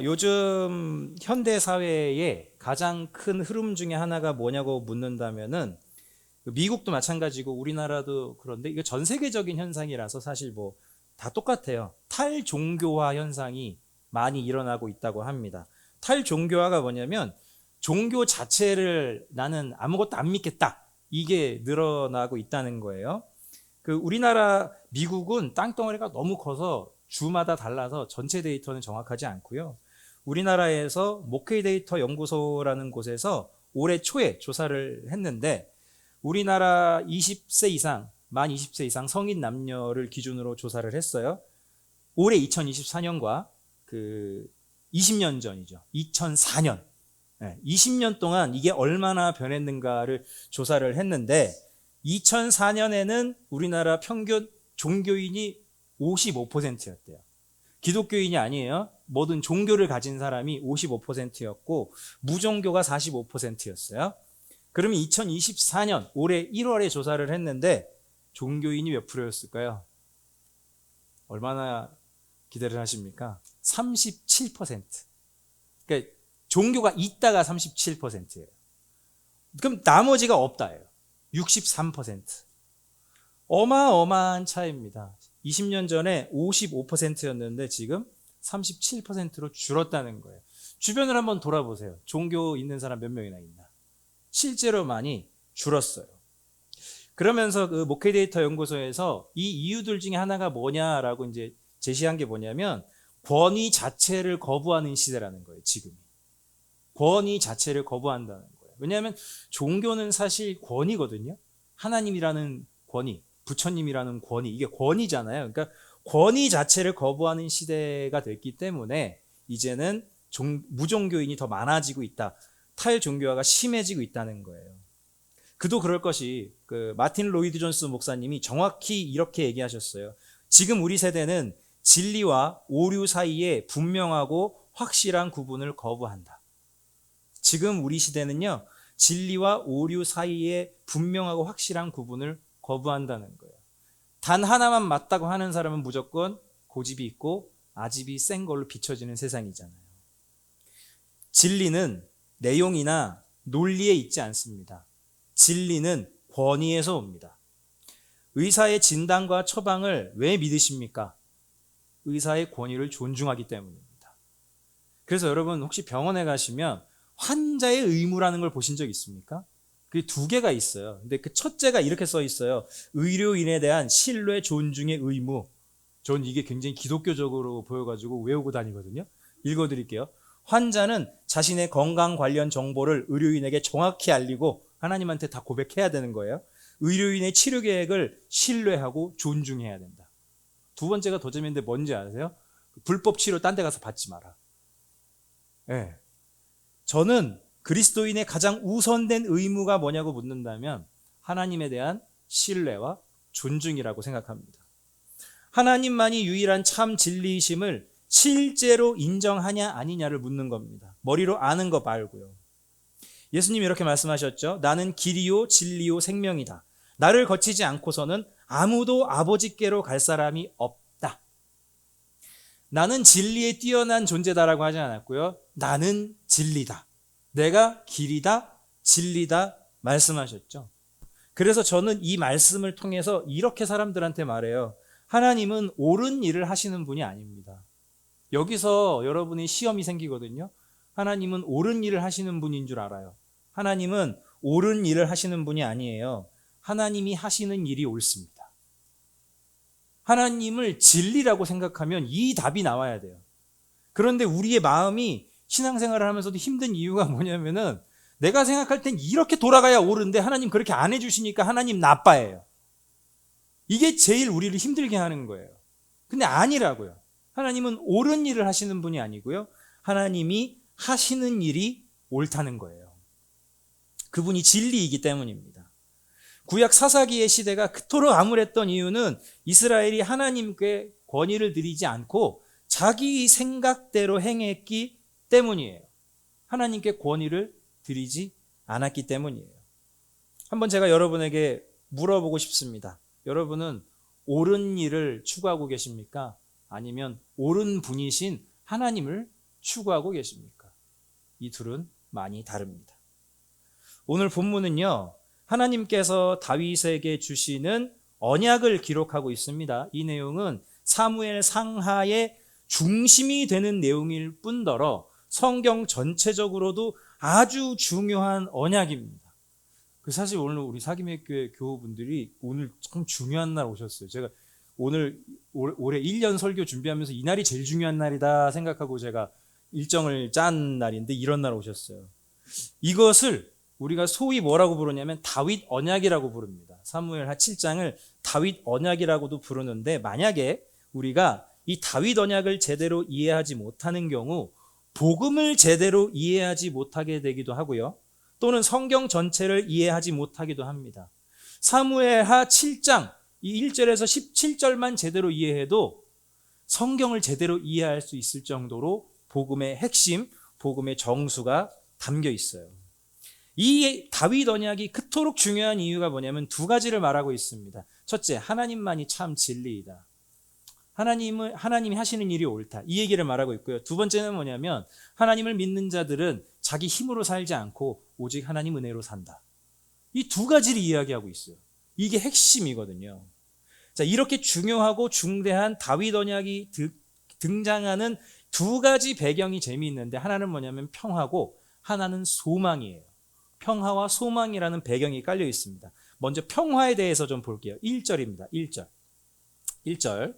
요즘 현대 사회의 가장 큰 흐름 중에 하나가 뭐냐고 묻는다면은 미국도 마찬가지고 우리나라도 그런데 이거 전 세계적인 현상이라서 사실 뭐 다 똑같아요. 탈종교화 현상이 많이 일어나고 있다고 합니다. 탈종교화가 뭐냐면 종교 자체를 나는 아무것도 안 믿겠다. 이게 늘어나고 있다는 거예요. 우리나라 미국은 땅덩어리가 너무 커서 주마다 달라서 전체 데이터는 정확하지 않고요. 우리나라에서 목회 데이터 연구소라는 곳에서 올해 초에 조사를 했는데 우리나라 20세 이상, 만 20세 이상 성인 남녀를 기준으로 조사를 했어요. 올해 2024년과 20년 전이죠. 2004년. 20년 동안 이게 얼마나 변했는가를 조사를 했는데 2004년에는 우리나라 평균 종교인이 55%였대요. 기독교인이 아니에요. 모든 종교를 가진 사람이 55%였고 무종교가 45%였어요. 그러면 2024년 올해 1월에 조사를 했는데 종교인이 몇 프로였을까요? 얼마나 기대를 하십니까? 37%. 그러니까 종교가 있다가 37%예요. 그럼 나머지가 없다예요. 63%. 어마어마한 차이입니다. 20년 전에 55%였는데 지금 37%로 줄었다는 거예요. 주변을 한번 돌아보세요. 종교 있는 사람 몇 명이나 있나? 실제로 많이 줄었어요. 그러면서 목회 데이터 연구소에서 이 이유들 중에 하나가 뭐냐라고 이제 제시한 게 뭐냐면 권위 자체를 거부하는 시대라는 거예요, 지금이. 권위 자체를 거부한다는 거예요. 왜냐하면 종교는 사실 권위거든요. 하나님이라는 권위, 부처님이라는 권위, 이게 권위잖아요. 그러니까 권위 자체를 거부하는 시대가 됐기 때문에 이제는 무종교인이 더 많아지고 있다. 탈종교화가 심해지고 있다는 거예요. 그도 그럴 것이 마틴 로이드 존스 목사님이 정확히 이렇게 얘기하셨어요. 지금 우리 세대는 진리와 오류 사이에 분명하고 확실한 구분을 거부한다. 지금 우리 시대는요, 진리와 오류 사이에 분명하고 확실한 구분을 거부한다는 거예요. 단 하나만 맞다고 하는 사람은 무조건 고집이 있고 아집이 센 걸로 비춰지는 세상이잖아요. 진리는 내용이나 논리에 있지 않습니다. 진리는 권위에서 옵니다. 의사의 진단과 처방을 왜 믿으십니까? 의사의 권위를 존중하기 때문입니다. 그래서 여러분 혹시 병원에 가시면 환자의 의무라는 걸 보신 적 있습니까? 그게 두 개가 있어요. 근데 그 첫째가 이렇게 써 있어요. 의료인에 대한 신뢰 존중의 의무. 전 이게 굉장히 기독교적으로 보여가지고 외우고 다니거든요. 읽어드릴게요. 환자는 자신의 건강 관련 정보를 의료인에게 정확히 알리고 하나님한테 다 고백해야 되는 거예요. 의료인의 치료 계획을 신뢰하고 존중해야 된다. 두 번째가 더 재밌는데 뭔지 아세요? 불법 치료 딴 데 가서 받지 마라. 네. 저는 그리스도인의 가장 우선된 의무가 뭐냐고 묻는다면 하나님에 대한 신뢰와 존중이라고 생각합니다. 하나님만이 유일한 참 진리이심을 실제로 인정하냐 아니냐를 묻는 겁니다. 머리로 아는 거 말고요. 예수님이 이렇게 말씀하셨죠. 나는 길이요 진리요 생명이다. 나를 거치지 않고서는 아무도 아버지께로 갈 사람이 없다. 나는 진리에 뛰어난 존재다라고 하지 않았고요. 나는 진리다. 내가 길이다, 진리다 말씀하셨죠. 그래서 저는 이 말씀을 통해서 이렇게 사람들한테 말해요. 하나님은 옳은 일을 하시는 분이 아닙니다. 여기서 여러분이 시험이 생기거든요. 하나님은 옳은 일을 하시는 분인 줄 알아요. 하나님은 옳은 일을 하시는 분이 아니에요. 하나님이 하시는 일이 옳습니다. 하나님을 진리라고 생각하면 이 답이 나와야 돼요. 그런데 우리의 마음이 신앙생활을 하면서도 힘든 이유가 뭐냐면은 내가 생각할 땐 이렇게 돌아가야 옳은데 하나님 그렇게 안 해주시니까 하나님 나빠해요. 이게 제일 우리를 힘들게 하는 거예요. 근데 아니라고요. 하나님은 옳은 일을 하시는 분이 아니고요. 하나님이 하시는 일이 옳다는 거예요. 그분이 진리이기 때문입니다. 구약 사사기의 시대가 그토록 암울했던 이유는 이스라엘이 하나님께 권위를 드리지 않고 자기 생각대로 행했기 때문이에요. 하나님께 권위를 드리지 않았기 때문이에요. 한번 제가 여러분에게 물어보고 싶습니다. 여러분은 옳은 일을 추구하고 계십니까? 아니면 옳은 분이신 하나님을 추구하고 계십니까? 이 둘은 많이 다릅니다. 오늘 본문은요, 하나님께서 다윗에게 주시는 언약을 기록하고 있습니다. 이 내용은 사무엘 상하의 중심이 되는 내용일 뿐더러 성경 전체적으로도 아주 중요한 언약입니다. 사실 오늘 우리 사김의교회 교우분들이 오늘 참 중요한 날 오셨어요. 제가 오늘 올해 1년 설교 준비하면서 이 날이 제일 중요한 날이다 생각하고 제가 일정을 짠 날인데 이런 날 오셨어요. 이것을 우리가 소위 뭐라고 부르냐면 다윗 언약이라고 부릅니다. 사무엘하 7장을 다윗 언약이라고도 부르는데, 만약에 우리가 이 다윗 언약을 제대로 이해하지 못하는 경우 복음을 제대로 이해하지 못하게 되기도 하고요, 또는 성경 전체를 이해하지 못하기도 합니다. 사무엘하 7장 이 1절에서 17절만 제대로 이해해도 성경을 제대로 이해할 수 있을 정도로 복음의 핵심, 복음의 정수가 담겨 있어요. 이 다윗 언약이 그토록 중요한 이유가 뭐냐면 두 가지를 말하고 있습니다. 첫째, 하나님만이 참 진리이다. 하나님이 하시는 일이 옳다. 이 얘기를 말하고 있고요. 두 번째는 뭐냐면 하나님을 믿는 자들은 자기 힘으로 살지 않고 오직 하나님 은혜로 산다. 이 두 가지를 이야기하고 있어요. 이게 핵심이거든요. 자, 이렇게 중요하고 중대한 다윗 언약이 등장하는 두 가지 배경이 재미있는데, 하나는 뭐냐면 평화고 하나는 소망이에요. 평화와 소망이라는 배경이 깔려 있습니다. 먼저 평화에 대해서 좀 볼게요. 1절입니다. 1절.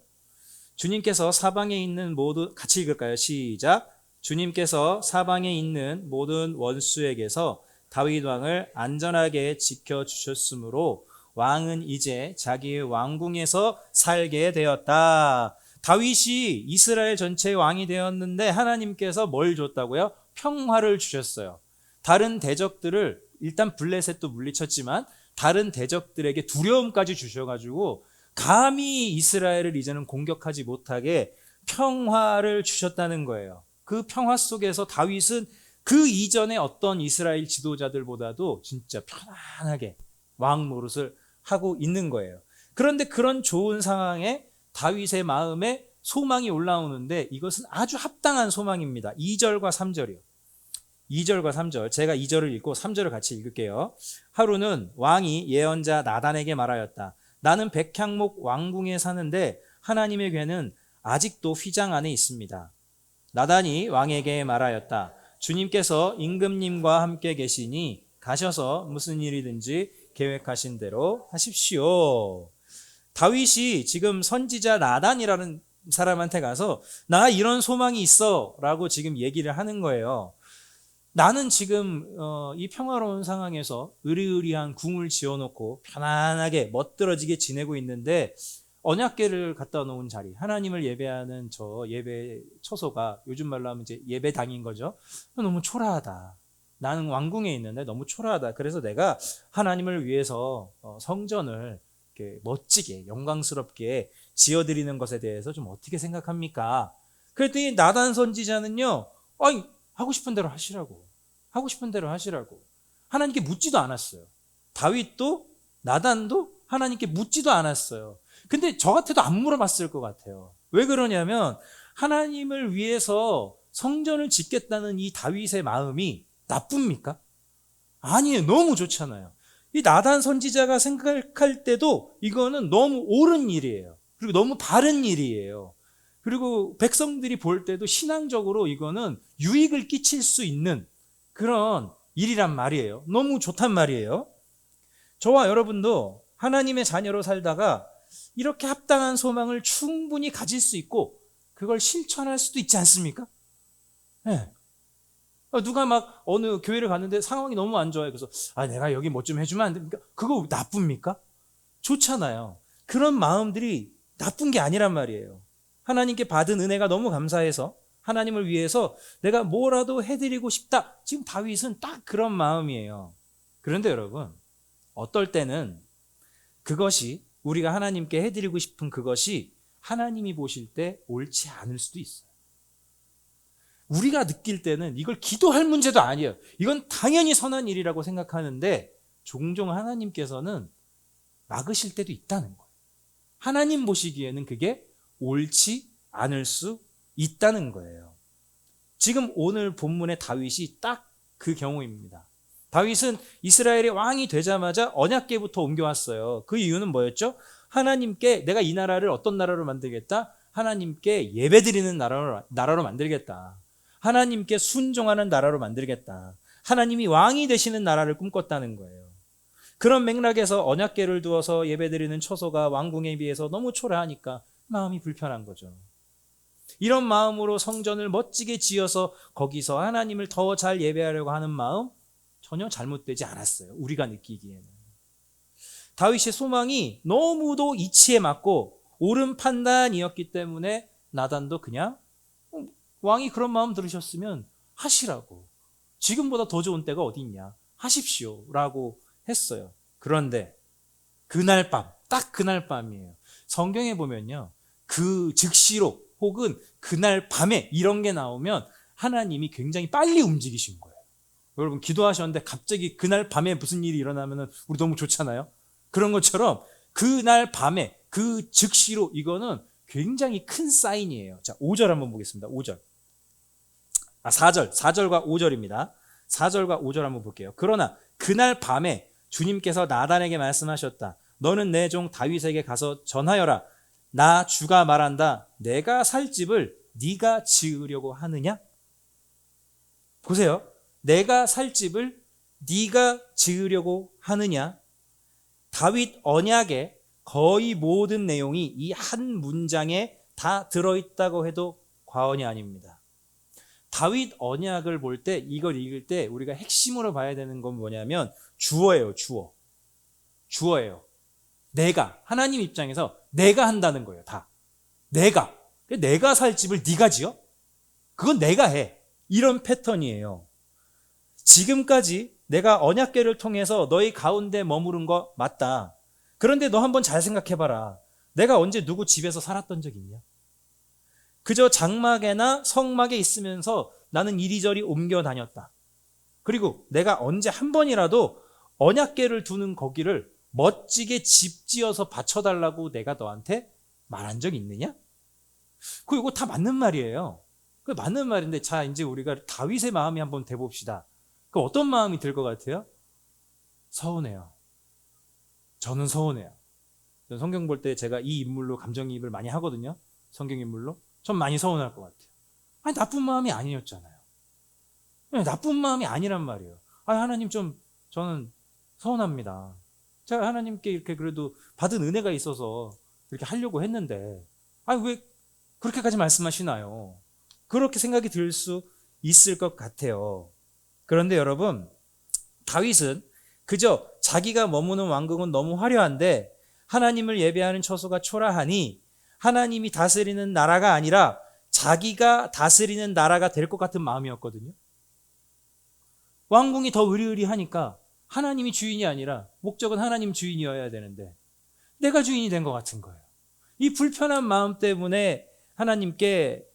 주님께서 사방에 있는 모든, 같이 읽을까요? 시작. 주님께서 사방에 있는 모든 원수에게서 다윗 왕을 안전하게 지켜주셨으므로 왕은 이제 자기의 왕궁에서 살게 되었다. 다윗이 이스라엘 전체의 왕이 되었는데 하나님께서 뭘 줬다고요? 평화를 주셨어요. 다른 대적들을, 일단 블레셋도 물리쳤지만 다른 대적들에게 두려움까지 주셔가지고 감히 이스라엘을 이제는 공격하지 못하게 평화를 주셨다는 거예요. 그 평화 속에서 다윗은 그 이전에 어떤 이스라엘 지도자들보다도 진짜 편안하게 왕 노릇을 하고 있는 거예요. 그런데 그런 좋은 상황에 다윗의 마음에 소망이 올라오는데 이것은 아주 합당한 소망입니다. 2절과 3절이요. 2절과 3절, 제가 2절을 읽고 3절을 같이 읽을게요. 하루는 왕이 예언자 나단에게 말하였다. 나는 백향목 왕궁에 사는데 하나님의 궤는 아직도 휘장 안에 있습니다. 나단이 왕에게 말하였다. 주님께서 임금님과 함께 계시니 가셔서 무슨 일이든지 계획하신 대로 하십시오. 다윗이 지금 선지자 나단이라는 사람한테 가서 나 이런 소망이 있어 라고 지금 얘기를 하는 거예요. 나는 지금 이 평화로운 상황에서 으리으리한 궁을 지어놓고 편안하게 멋들어지게 지내고 있는데 언약궤를 갖다 놓은 자리, 하나님을 예배하는 저 예배 처소가 요즘 말로 하면 이제 예배당인 거죠. 너무 초라하다. 나는 왕궁에 있는데 너무 초라하다. 그래서 내가 하나님을 위해서 성전을 이렇게 멋지게 영광스럽게 지어드리는 것에 대해서 좀 어떻게 생각합니까? 그랬더니 나단 선지자는요, 아니 하고 싶은 대로 하시라고. 하고 싶은 대로 하시라고. 하나님께 묻지도 않았어요. 다윗도 나단도 하나님께 묻지도 않았어요. 근데 저 같아도 안 물어봤을 것 같아요. 왜 그러냐면 하나님을 위해서 성전을 짓겠다는 이 다윗의 마음이 나쁩니까? 아니에요. 너무 좋잖아요. 이 나단 선지자가 생각할 때도 이거는 너무 옳은 일이에요. 그리고 너무 바른 일이에요. 그리고 백성들이 볼 때도 신앙적으로 이거는 유익을 끼칠 수 있는 그런 일이란 말이에요. 너무 좋단 말이에요. 저와 여러분도 하나님의 자녀로 살다가 이렇게 합당한 소망을 충분히 가질 수 있고 그걸 실천할 수도 있지 않습니까? 네. 누가 막 어느 교회를 갔는데 상황이 너무 안 좋아요. 그래서 내가 여기 뭐 좀 해주면 안 됩니까? 그거 나쁩니까? 좋잖아요. 그런 마음들이 나쁜 게 아니란 말이에요. 하나님께 받은 은혜가 너무 감사해서 하나님을 위해서 내가 뭐라도 해드리고 싶다. 지금 다윗은 딱 그런 마음이에요. 그런데 여러분, 어떨 때는 그것이 우리가 하나님께 해드리고 싶은 그것이 하나님이 보실 때 옳지 않을 수도 있어요. 우리가 느낄 때는 이걸 기도할 문제도 아니에요. 이건 당연히 선한 일이라고 생각하는데 종종 하나님께서는 막으실 때도 있다는 거예요. 하나님 보시기에는 그게 옳지 않을 수 있다는 거예요. 지금 오늘 본문의 다윗이 딱 그 경우입니다. 다윗은 이스라엘의 왕이 되자마자 언약궤부터 옮겨왔어요. 그 이유는 뭐였죠? 하나님께 내가 이 나라를 어떤 나라로 만들겠다? 하나님께 예배드리는 나라로 만들겠다. 하나님께 순종하는 나라로 만들겠다. 하나님이 왕이 되시는 나라를 꿈꿨다는 거예요. 그런 맥락에서 언약궤를 두어서 예배드리는 처소가 왕궁에 비해서 너무 초라하니까 마음이 불편한 거죠. 이런 마음으로 성전을 멋지게 지어서 거기서 하나님을 더 잘 예배하려고 하는 마음 전혀 잘못되지 않았어요. 우리가 느끼기에는. 다윗의 소망이 너무도 이치에 맞고 옳은 판단이었기 때문에 나단도 그냥 왕이 그런 마음 들으셨으면 하시라고. 지금보다 더 좋은 때가 어디 있냐. 하십시오. 라고 했어요. 그런데 그날 밤, 딱 그날 밤이에요. 성경에 보면요. 그 즉시로 혹은 그날 밤에 이런 게 나오면 하나님이 굉장히 빨리 움직이신 거예요. 여러분 기도하셨는데 갑자기 그날 밤에 무슨 일이 일어나면 우리 너무 좋잖아요. 그런 것처럼 그날 밤에 그 즉시로 이거는 굉장히 큰 사인이에요. 자, 5절 한번 보겠습니다. 5절. 4절과 5절입니다. 4절과 5절 한번 볼게요. 그러나 그날 밤에 주님께서 나단에게 말씀하셨다. 너는 내 종 다윗에게 가서 전하여라. 나 주가 말한다. 내가 살 집을 네가 지으려고 하느냐? 보세요. 내가 살 집을 네가 지으려고 하느냐? 다윗 언약의 거의 모든 내용이 이 한 문장에 다 들어있다고 해도 과언이 아닙니다. 다윗 언약을 볼 때, 이걸 읽을 때 우리가 핵심으로 봐야 되는 건 뭐냐면 주어예요. 주어예요. 내가, 하나님 입장에서 내가 한다는 거예요. 다. 내가 살 집을 네가 지어? 그건 내가 해. 이런 패턴이에요. 지금까지 내가 언약궤를 통해서 너희 가운데 머무른 거 맞다. 그런데 너 한번 잘 생각해봐라. 내가 언제 누구 집에서 살았던 적 있냐? 그저 장막에나 성막에 있으면서 나는 이리저리 옮겨 다녔다. 그리고 내가 언제 한 번이라도 언약궤를 두는 거기를 멋지게 집 지어서 바쳐달라고 내가 너한테 말한 적 있느냐? 이거 다 맞는 말이에요. 그 맞는 말인데, 자, 이제 우리가 다윗의 마음이 한번 대봅시다. 그 어떤 마음이 들 것 같아요? 서운해요. 저는 서운해요. 성경 볼 때 제가 이 인물로 감정이입을 많이 하거든요. 성경 인물로. 전 많이 서운할 것 같아요. 아니, 나쁜 마음이 아니었잖아요. 나쁜 마음이 아니란 말이에요. 하나님 저는 서운합니다. 제가 하나님께 이렇게 그래도 받은 은혜가 있어서 이렇게 하려고 했는데, 왜 그렇게까지 말씀하시나요? 그렇게 생각이 들 수 있을 것 같아요. 그런데 여러분, 다윗은 그저 자기가 머무는 왕궁은 너무 화려한데 하나님을 예배하는 처소가 초라하니 하나님이 다스리는 나라가 아니라 자기가 다스리는 나라가 될 것 같은 마음이었거든요. 왕궁이 더 으리으리하니까 하나님이 주인이 아니라 목적은 하나님 주인이어야 되는데 내가 주인이 된 것 같은 거예요. 이 불편한 마음 때문에 하나님께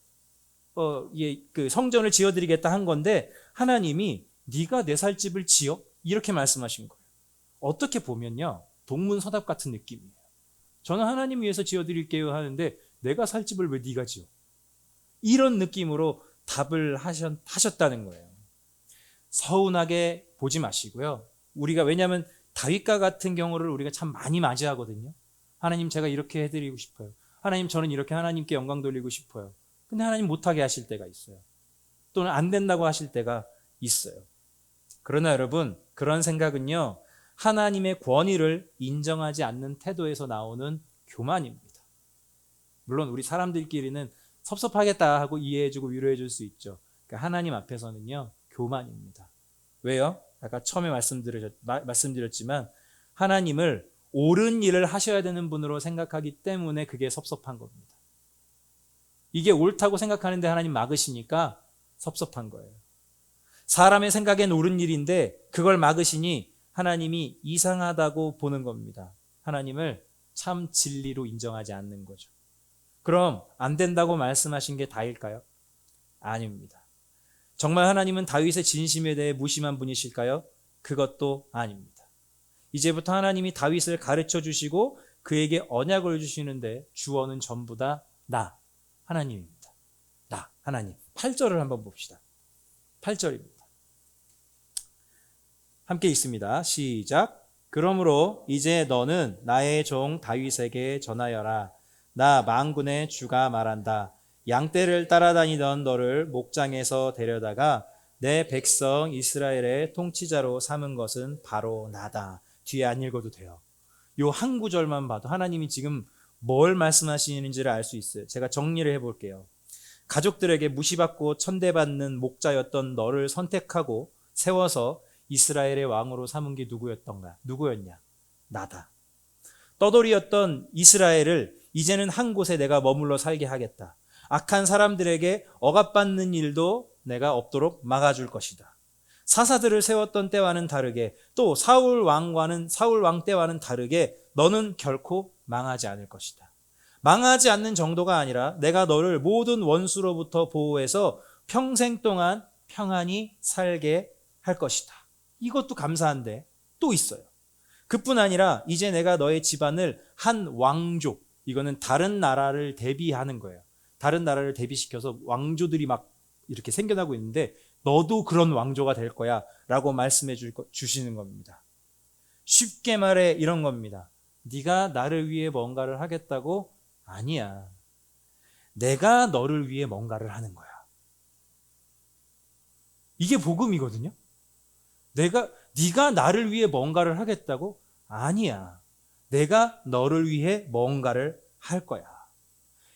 그 성전을 지어드리겠다 한 건데 하나님이 네가 내 살 집을 지어? 이렇게 말씀하신 거예요. 어떻게 보면요, 동문서답 같은 느낌이에요. 저는 하나님 위해서 지어드릴게요 하는데 내가 살 집을 왜 네가 지어? 이런 느낌으로 답을 하셨다는 거예요. 서운하게 보지 마시고요. 왜냐하면 다윗과 같은 경우를 우리가 참 많이 맞이하거든요. 하나님, 제가 이렇게 해드리고 싶어요. 하나님, 저는 이렇게 하나님께 영광 돌리고 싶어요. 근데 하나님 못하게 하실 때가 있어요. 또는 안 된다고 하실 때가 있어요. 그러나 여러분, 그런 생각은요, 하나님의 권위를 인정하지 않는 태도에서 나오는 교만입니다. 물론 우리 사람들끼리는 섭섭하겠다 하고 이해해주고 위로해줄 수 있죠. 그러니까 하나님 앞에서는요, 교만입니다. 왜요? 아까 처음에 말씀드렸지만 하나님을 옳은 일을 하셔야 되는 분으로 생각하기 때문에 그게 섭섭한 겁니다. 이게 옳다고 생각하는데 하나님 막으시니까 섭섭한 거예요. 사람의 생각엔 옳은 일인데 그걸 막으시니 하나님이 이상하다고 보는 겁니다. 하나님을 참 진리로 인정하지 않는 거죠. 그럼 안 된다고 말씀하신 게 다일까요? 아닙니다. 정말 하나님은 다윗의 진심에 대해 무심한 분이실까요? 그것도 아닙니다. 이제부터 하나님이 다윗을 가르쳐 주시고 그에게 언약을 주시는데 주어는 전부 다 하나님입니다. 하나님. 8절을 한번 봅시다. 8절입니다. 함께 읽습니다. 시작. 그러므로 이제 너는 나의 종 다윗에게 전하여라. 나 만군의 주가 말한다. 양떼를 따라다니던 너를 목장에서 데려다가 내 백성 이스라엘의 통치자로 삼은 것은 바로 나다. 뒤에 안 읽어도 돼요. 요 한 구절만 봐도 하나님이 지금 뭘 말씀하시는지를 알 수 있어요. 제가 정리를 해볼게요. 가족들에게 무시받고 천대받는 목자였던 너를 선택하고 세워서 이스라엘의 왕으로 삼은 게 누구였냐? 나다. 떠돌이였던 이스라엘을 이제는 한 곳에 내가 머물러 살게 하겠다. 악한 사람들에게 억압받는 일도 내가 없도록 막아줄 것이다. 사사들을 세웠던 때와는 다르게, 또 사울 왕 때와는 다르게 너는 결코 망하지 않을 것이다. 망하지 않는 정도가 아니라 내가 너를 모든 원수로부터 보호해서 평생 동안 평안히 살게 할 것이다. 이것도 감사한데 또 있어요. 그뿐 아니라 이제 내가 너의 집안을 한 왕족, 이거는 다른 나라를 대비하는 거예요. 다른 나라를 대비시켜서 왕조들이 막 이렇게 생겨나고 있는데 너도 그런 왕조가 될 거야 라고 말씀해 주시는 겁니다. 쉽게 말해 이런 겁니다. 네가 나를 위해 뭔가를 하겠다고? 아니야. 내가 너를 위해 뭔가를 하는 거야. 이게 복음이거든요. 네가 나를 위해 뭔가를 하겠다고? 아니야. 내가 너를 위해 뭔가를 할 거야.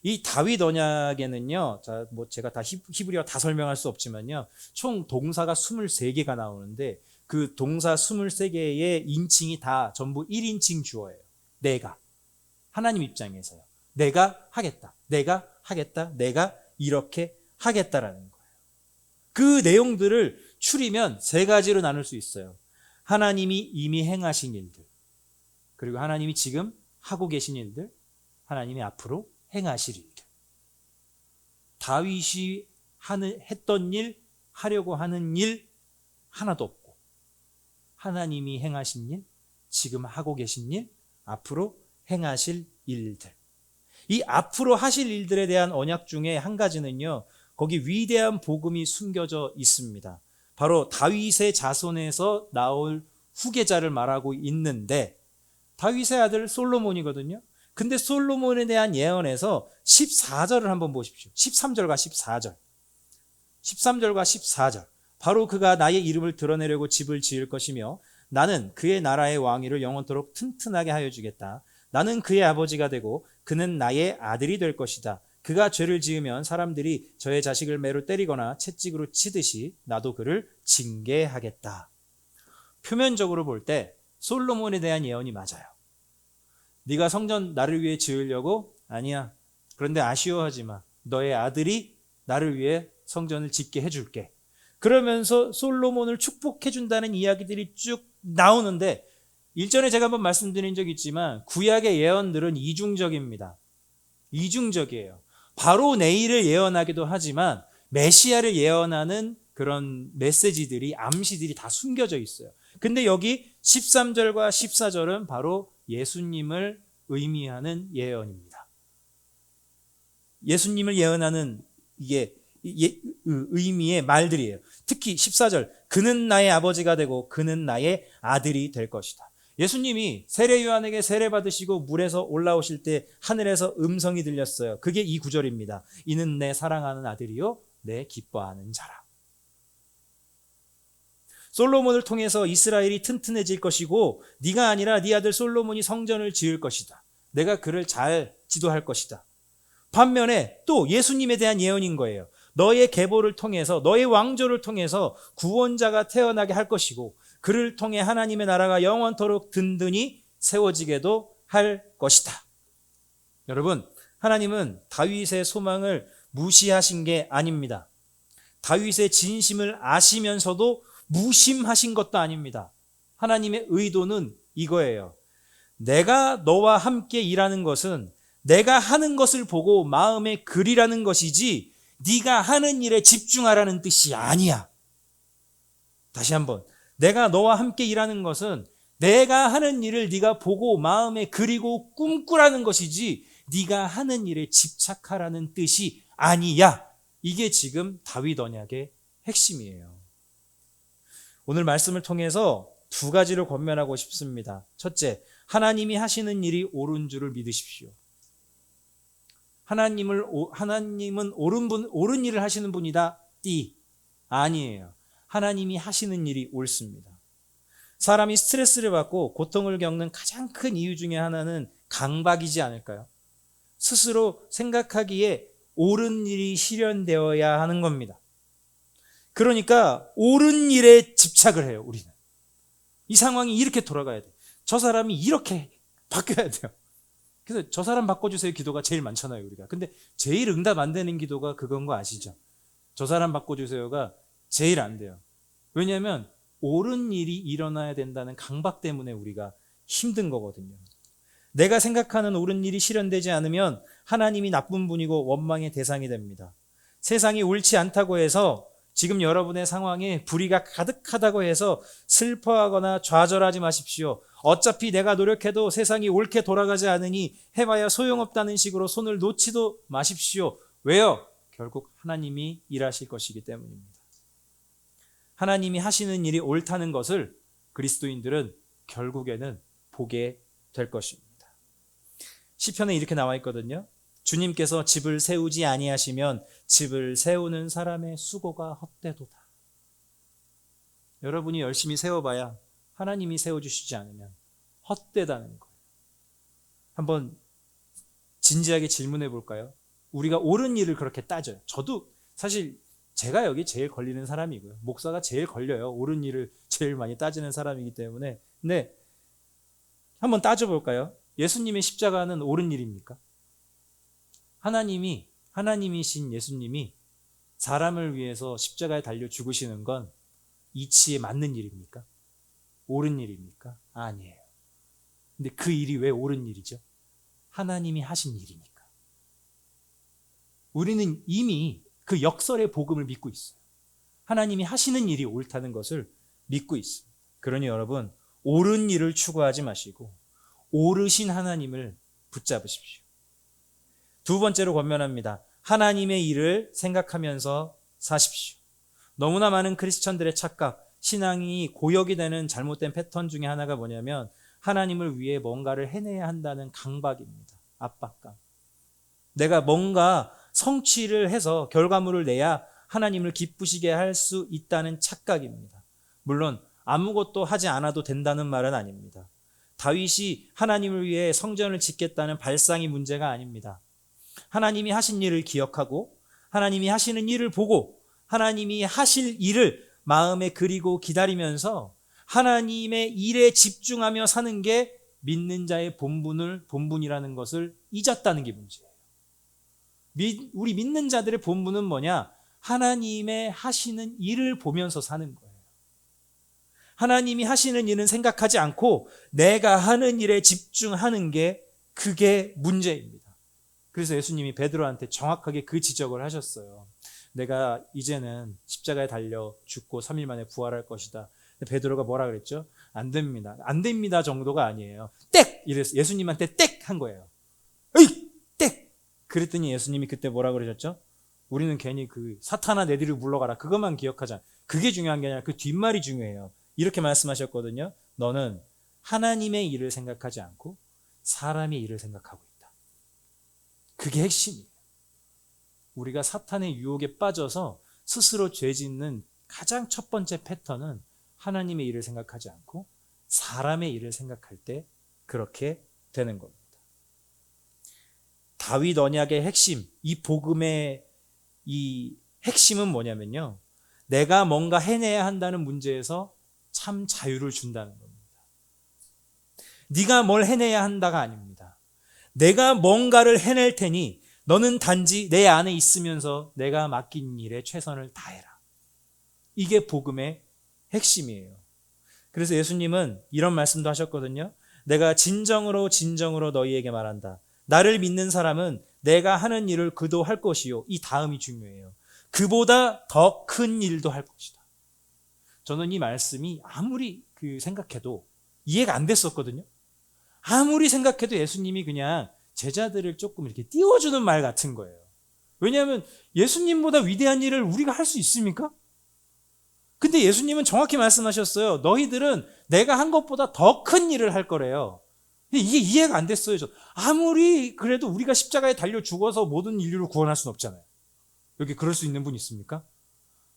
이 다윗 언약에는요, 제가 다 히브리어 다 설명할 수 없지만요, 총 동사가 23개가 나오는데 그 동사 23개의 인칭이 다 전부 1인칭 주어예요. 내가. 하나님 입장에서요. 내가 하겠다. 내가 하겠다. 내가 이렇게 하겠다라는 거예요. 그 내용들을 추리면 세 가지로 나눌 수 있어요. 하나님이 이미 행하신 일들, 그리고 하나님이 지금 하고 계신 일들, 하나님이 앞으로 행하실 일들. 다윗이 했던 일, 하려고 하는 일 하나도 없고, 하나님이 행하신 일, 지금 하고 계신 일, 앞으로 행하실 일들. 이 앞으로 하실 일들에 대한 언약 중에 한 가지는요, 거기 위대한 복음이 숨겨져 있습니다. 바로 다윗의 자손에서 나올 후계자를 말하고 있는데, 다윗의 아들 솔로몬이거든요. 근데 솔로몬에 대한 예언에서 14절을 한번 보십시오. 13절과 14절. 13절과 14절. 바로 그가 나의 이름을 드러내려고 집을 지을 것이며 나는 그의 나라의 왕위를 영원토록 튼튼하게 하여 주겠다. 나는 그의 아버지가 되고 그는 나의 아들이 될 것이다. 그가 죄를 지으면 사람들이 저의 자식을 매로 때리거나 채찍으로 치듯이 나도 그를 징계하겠다. 표면적으로 볼 때 솔로몬에 대한 예언이 맞아요. 네가 성전 나를 위해 지으려고? 아니야. 그런데 아쉬워하지 마. 너의 아들이 나를 위해 성전을 짓게 해줄게. 그러면서 솔로몬을 축복해준다는 이야기들이 쭉 나오는데, 일전에 제가 한번 말씀드린 적이 있지만 구약의 예언들은 이중적입니다. 이중적이에요. 바로 내일을 예언하기도 하지만 메시아를 예언하는 그런 메시지들이, 암시들이 다 숨겨져 있어요. 근데 여기 13절과 14절은 바로 예수님을 의미하는 예언입니다. 예수님을 예언하는 이게 의미의 말들이에요. 특히 14절, 그는 나의 아버지가 되고 그는 나의 아들이 될 것이다. 예수님이 세례 요한에게 세례 받으시고 물에서 올라오실 때 하늘에서 음성이 들렸어요. 그게 이 구절입니다. 이는 내 사랑하는 아들이요 내 기뻐하는 자라. 솔로몬을 통해서 이스라엘이 튼튼해질 것이고 네가 아니라 네 아들 솔로몬이 성전을 지을 것이다. 내가 그를 잘 지도할 것이다. 반면에 또 예수님에 대한 예언인 거예요. 너의 계보를 통해서, 너의 왕조를 통해서 구원자가 태어나게 할 것이고 그를 통해 하나님의 나라가 영원토록 든든히 세워지게도 할 것이다. 여러분, 하나님은 다윗의 소망을 무시하신 게 아닙니다. 다윗의 진심을 아시면서도 무심하신 것도 아닙니다. 하나님의 의도는 이거예요. 내가 너와 함께 일하는 것은 내가 하는 것을 보고 마음에 그리라는 것이지 네가 하는 일에 집중하라는 뜻이 아니야. 다시 한번, 내가 너와 함께 일하는 것은 내가 하는 일을 네가 보고 마음에 그리고 꿈꾸라는 것이지 네가 하는 일에 집착하라는 뜻이 아니야. 이게 지금 다윗 언약의 핵심이에요. 오늘 말씀을 통해서 두 가지를 권면하고 싶습니다. 첫째, 하나님이 하시는 일이 옳은 줄을 믿으십시오. 하나님은 옳은 일을 하시는 분이다. 아니에요. 하나님이 하시는 일이 옳습니다. 사람이 스트레스를 받고 고통을 겪는 가장 큰 이유 중에 하나는 강박이지 않을까요? 스스로 생각하기에 옳은 일이 실현되어야 하는 겁니다. 그러니까 옳은 일에 집착을 해요, 우리는. 이 상황이 이렇게 돌아가야 돼. 저 사람이 이렇게 바뀌어야 돼요. 그래서 저 사람 바꿔주세요 기도가 제일 많잖아요, 우리가. 근데 제일 응답 안 되는 기도가 그건 거 아시죠? 저 사람 바꿔주세요가 제일 안 돼요. 왜냐하면 옳은 일이 일어나야 된다는 강박 때문에 우리가 힘든 거거든요. 내가 생각하는 옳은 일이 실현되지 않으면 하나님이 나쁜 분이고 원망의 대상이 됩니다. 세상이 옳지 않다고 해서 지금 여러분의 상황에 불의가 가득하다고 해서 슬퍼하거나 좌절하지 마십시오. 어차피 내가 노력해도 세상이 옳게 돌아가지 않으니 해봐야 소용없다는 식으로 손을 놓지도 마십시오. 왜요? 결국 하나님이 일하실 것이기 때문입니다. 하나님이 하시는 일이 옳다는 것을 그리스도인들은 결국에는 보게 될 것입니다. 시편에 이렇게 나와 있거든요. 주님께서 집을 세우지 아니하시면 집을 세우는 사람의 수고가 헛되도다. 여러분이 열심히 세워봐야 하나님이 세워주시지 않으면 헛되다는 거예요. 한번 진지하게 질문해 볼까요? 우리가 옳은 일을 그렇게 따져요. 저도 사실 제가 여기 제일 걸리는 사람이고요. 목사가 제일 걸려요. 옳은 일을 제일 많이 따지는 사람이기 때문에. 근데 한번 따져볼까요? 예수님의 십자가는 옳은 일입니까? 하나님이신 예수님이 사람을 위해서 십자가에 달려 죽으시는 건 이치에 맞는 일입니까? 옳은 일입니까? 아니에요. 근데 그 일이 왜 옳은 일이죠? 하나님이 하신 일이니까. 우리는 이미 그 역설의 복음을 믿고 있어요. 하나님이 하시는 일이 옳다는 것을 믿고 있습니다. 그러니 여러분, 옳은 일을 추구하지 마시고 옳으신 하나님을 붙잡으십시오. 두 번째로 권면합니다. 하나님의 일을 생각하면서 사십시오. 너무나 많은 크리스천들의 착각, 신앙이 고역이 되는 잘못된 패턴 중에 하나가 뭐냐면 하나님을 위해 뭔가를 해내야 한다는 강박입니다. 압박감. 내가 뭔가 성취를 해서 결과물을 내야 하나님을 기쁘시게 할 수 있다는 착각입니다. 물론 아무것도 하지 않아도 된다는 말은 아닙니다. 다윗이 하나님을 위해 성전을 짓겠다는 발상이 문제가 아닙니다. 하나님이 하신 일을 기억하고 하나님이 하시는 일을 보고 하나님이 하실 일을 마음에 그리고 기다리면서 하나님의 일에 집중하며 사는 게 믿는 자의 본분이라는 것을 잊었다는 게 문제예요. 우리 믿는 자들의 본분은 뭐냐? 하나님의 하시는 일을 보면서 사는 거예요. 하나님이 하시는 일은 생각하지 않고 내가 하는 일에 집중하는 게 그게 문제입니다. 그래서 예수님이 베드로한테 정확하게 그 지적을 하셨어요. 내가 이제는 십자가에 달려 죽고 3일 만에 부활할 것이다. 베드로가 뭐라 그랬죠? 안 됩니다. 안 됩니다 정도가 아니에요. 땡! 이랬어요. 예수님한테 땡! 한 거예요. 에이! 땡! 그랬더니 예수님이 그때 뭐라 그러셨죠? 우리는 괜히 그 사탄아 내 뒤를 물러가라. 그것만 기억하자. 그게 중요한 게 아니라 그 뒷말이 중요해요. 이렇게 말씀하셨거든요. 너는 하나님의 일을 생각하지 않고 사람의 일을 생각하고 있다. 그게 핵심이에요. 우리가 사탄의 유혹에 빠져서 스스로 죄 짓는 가장 첫 번째 패턴은 하나님의 일을 생각하지 않고 사람의 일을 생각할 때 그렇게 되는 겁니다. 다윗 언약의 핵심, 이 복음의 이 핵심은 뭐냐면요. 내가 뭔가 해내야 한다는 문제에서 참 자유를 준다는 겁니다. 네가 뭘 해내야 한다가 아닙니다. 내가 뭔가를 해낼 테니 너는 단지 내 안에 있으면서 내가 맡긴 일에 최선을 다해라. 이게 복음의 핵심이에요. 그래서 예수님은 이런 말씀도 하셨거든요. 내가 진정으로 너희에게 말한다. 나를 믿는 사람은 내가 하는 일을 그도 할 것이요. 이 다음이 중요해요. 그보다 더 큰 일도 할 것이다. 저는 이 말씀이 아무리 생각해도 이해가 안 됐었거든요. 아무리 생각해도 예수님이 그냥 제자들을 조금 이렇게 띄워주는 말 같은 거예요. 왜냐하면 예수님보다 위대한 일을 우리가 할 수 있습니까? 근데 예수님은 정확히 말씀하셨어요. 너희들은 내가 한 것보다 더 큰 일을 할 거래요. 근데 이게 이해가 안 됐어요. 아무리 그래도 우리가 십자가에 달려 죽어서 모든 인류를 구원할 수는 없잖아요. 여기 그럴 수 있는 분 있습니까?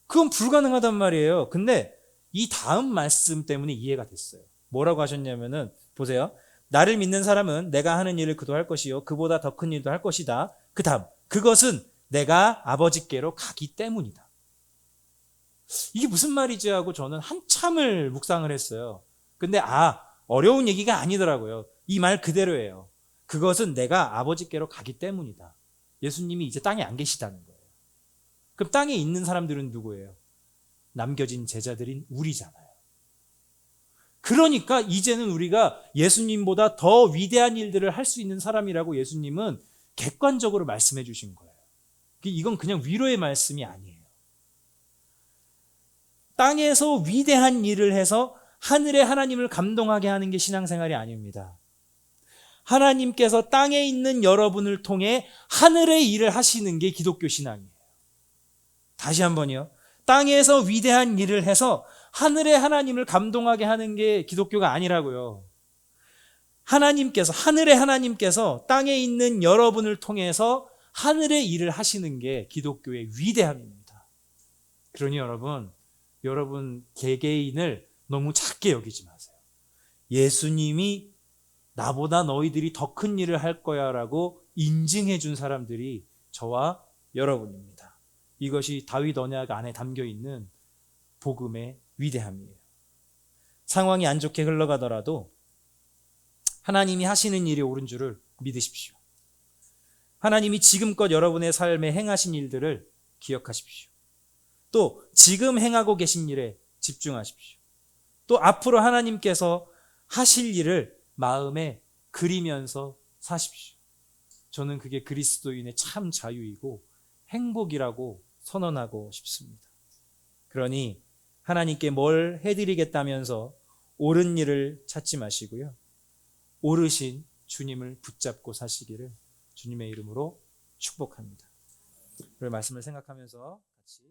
그건 불가능하단 말이에요. 근데 이 다음 말씀 때문에 이해가 됐어요. 뭐라고 하셨냐면은 보세요. 나를 믿는 사람은 내가 하는 일을 그도 할 것이요 그보다 더 큰 일도 할 것이다. 그 다음 그것은 내가 아버지께로 가기 때문이다. 이게 무슨 말이지 하고 저는 한참을 묵상을 했어요. 근데 어려운 얘기가 아니더라고요. 이 말 그대로예요. 그것은 내가 아버지께로 가기 때문이다. 예수님이 이제 땅에 안 계시다는 거예요. 그럼 땅에 있는 사람들은 누구예요? 남겨진 제자들인 우리잖아요. 그러니까 이제는 우리가 예수님보다 더 위대한 일들을 할 수 있는 사람이라고 예수님은 객관적으로 말씀해 주신 거예요. 이건 그냥 위로의 말씀이 아니에요. 땅에서 위대한 일을 해서 하늘의 하나님을 감동하게 하는 게 신앙생활이 아닙니다. 하나님께서 땅에 있는 여러분을 통해 하늘의 일을 하시는 게 기독교 신앙이에요. 다시 한번요. 땅에서 위대한 일을 해서 하늘의 하나님을 감동하게 하는 게 기독교가 아니라고요. 하늘의 하나님께서 땅에 있는 여러분을 통해서 하늘의 일을 하시는 게 기독교의 위대함입니다. 그러니 여러분 개개인을 너무 작게 여기지 마세요. 예수님이 나보다 너희들이 더 큰 일을 할 거야 라고 인증해 준 사람들이 저와 여러분입니다. 이것이 다윗 언약 안에 담겨 있는 복음의 위대함이에요. 상황이 안 좋게 흘러가더라도 하나님이 하시는 일이 옳은 줄을 믿으십시오. 하나님이 지금껏 여러분의 삶에 행하신 일들을 기억하십시오. 또 지금 행하고 계신 일에 집중하십시오. 또 앞으로 하나님께서 하실 일을 마음에 그리면서 사십시오. 저는 그게 그리스도인의 참 자유이고 행복이라고 선언하고 싶습니다. 그러니 하나님께 뭘 해드리겠다면서 옳은 일을 찾지 마시고요. 오르신 주님을 붙잡고 사시기를 주님의 이름으로 축복합니다. 그 말씀을 생각하면서 같이